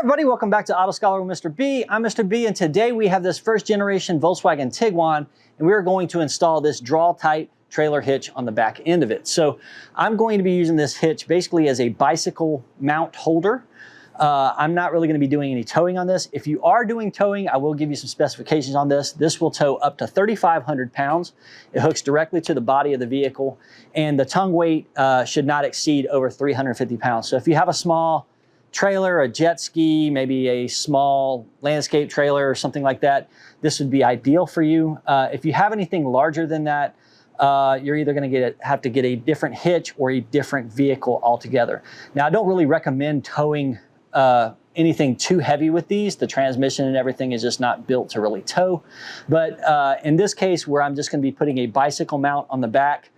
everybody, welcome back to Auto Scholar with Mr. B. I'm Mr. B, and today we have this first generation Volkswagen Tiguan, and we are going to install this Draw-Tite trailer hitch on the back end of it. So I'm going to be using this hitch basically as a bicycle mount holder. I'm not really going to be doing any towing on this. If you are doing towing, I will give you some specifications on this. This will tow up to 3,500 pounds. It hooks directly to the body of the vehicle, and the tongue weight should not exceed over 350 pounds. So if you have a small trailer, a jet ski, maybe a small landscape trailer or something like that, this would be ideal for you. If you have anything larger than that, you're either going to have to get a different hitch or a different vehicle altogether. Now, I don't really recommend towing anything too heavy with these. The transmission and everything is just not built to really tow. But in this case, where I'm just going to be putting a bicycle mount on the back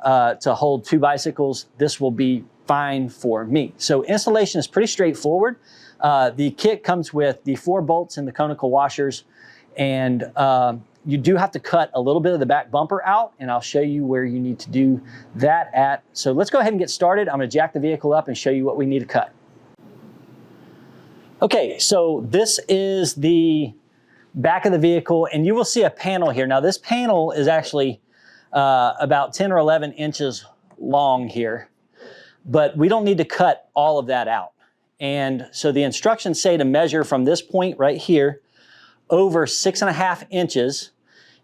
to hold two bicycles, this will be fine for me. So installation is pretty straightforward. The kit comes with the 4 bolts and the conical washers, and you do have to cut a little bit of the back bumper out, and I'll show you where you need to do that at. So let's go ahead and get started. I'm going to jack the vehicle up and show you what we need to cut. Okay, so this is the back of the vehicle, and you will see a panel here. Now this panel is actually about 10 or 11 inches long here, but we don't need to cut all of that out. And so the instructions say to measure from this point right here over 6.5 inches.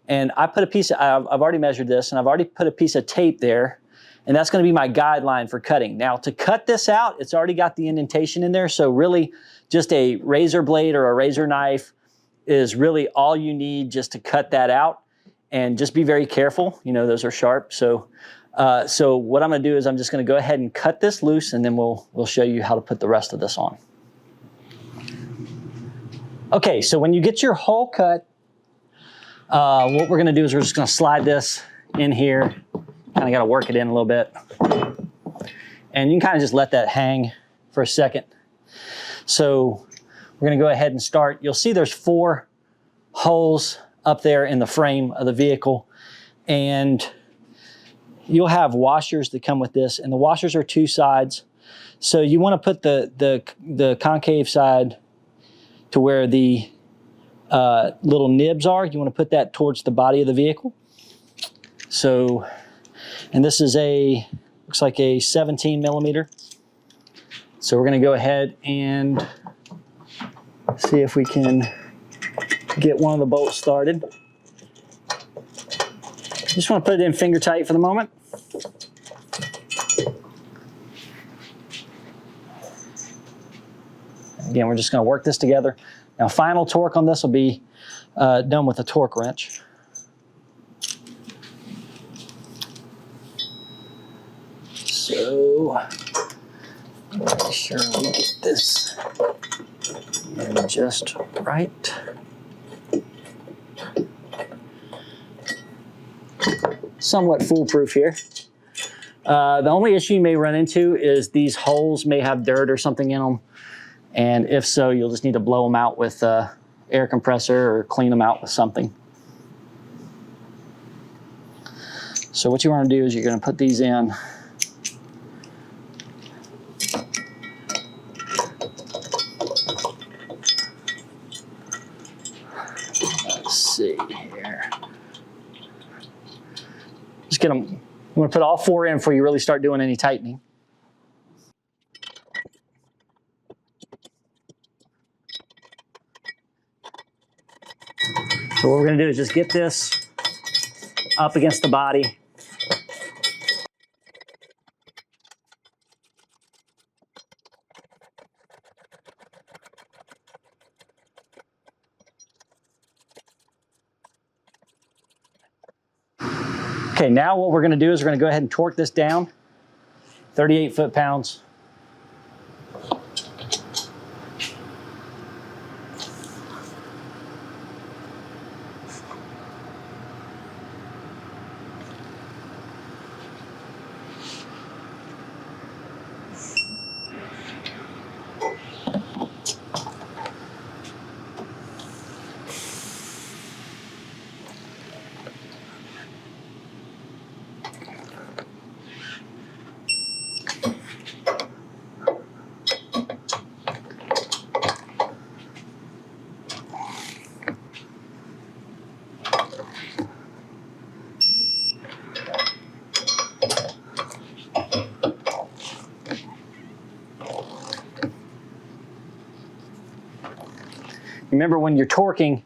And I put a piece of, I've already measured this, and I've already put a piece of tape there, and that's going to be my guideline for cutting. Now to cut this out, it's already got the indentation in there, so really just a razor blade or a razor knife is really all you need just to cut that out. And just be very careful, you know, those are sharp. So what I'm going to do is I'm just going to go ahead and cut this loose, and then we'll show you how to put the rest of this on. Okay, so when you get your hole cut, what we're going to do is we're just going to slide this in here. Kind of got to work it in a little bit. And you can kind of just let that hang for a second. So we're going to go ahead and start. You'll see there's 4 holes up there in the frame of the vehicle, and you'll have washers that come with this, and the washers are 2 sides. So you want to put the concave side to where the little nibs are. You want to put that towards the body of the vehicle. So, and this is looks like a 17 millimeter. So we're going to go ahead and see if we can get one of the bolts started. Just want to put it in finger tight for the moment. Again, we're just going to work this together. Now, final torque on this will be done with a torque wrench. So, make sure we get this in just right. Somewhat foolproof here. The only issue you may run into is these holes may have dirt or something in them. And if so, you'll just need to blow them out with an air compressor or clean them out with something. So what you want to do is you're going to put these in. Let's see here. Just get them. You want to put all 4 in before you really start doing any tightening. So what we're going to do is just get this up against the body. Okay, now what we're going to do is we're going to go ahead and torque this down, 38 foot-pounds. Remember, when you're torquing,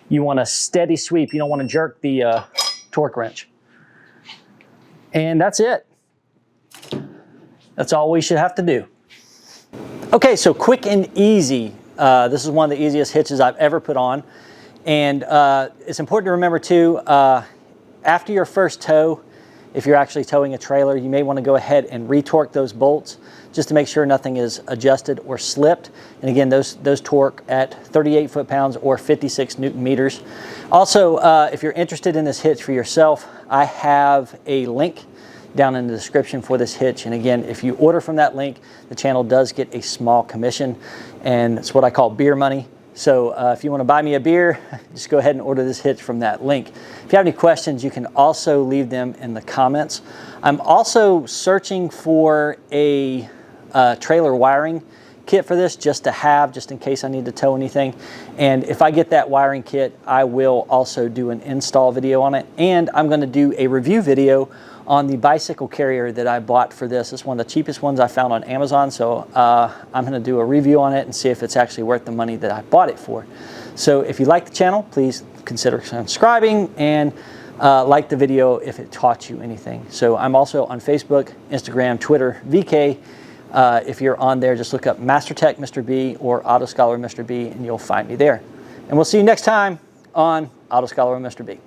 you want a steady sweep. You don't want to jerk the torque wrench. And that's it. That's all we should have to do. Okay, so quick and easy. This is one of the easiest hitches I've ever put on. And it's important to remember too, after your first tow, if you're actually towing a trailer, you may want to go ahead and retorque those bolts just to make sure nothing is adjusted or slipped. And again, those torque at 38 foot-pounds or 56 Newton meters. Also, if you're interested in this hitch for yourself, I have a link down in the description for this hitch. And again, if you order from that link, the channel does get a small commission, and it's what I call beer money. So if you want to buy me a beer, just go ahead and order this hitch from that link. If you have any questions, you can also leave them in the comments. I'm also searching for a trailer wiring kit for this, just to have, just in case I need to tow anything. And if I get that wiring kit, I will also do an install video on it. And I'm going to do a review video on the bicycle carrier that I bought for this. It's one of the cheapest ones I found on Amazon, so I'm gonna do a review on it and see if it's actually worth the money that I bought it for. So if you like the channel, please consider subscribing and like the video if it taught you anything. So I'm also on Facebook, Instagram, Twitter, VK. If you're on there, just look up Master Tech Mr. B or Auto Scholar Mr. B and you'll find me there. And we'll see you next time on Auto Scholar Mr. B.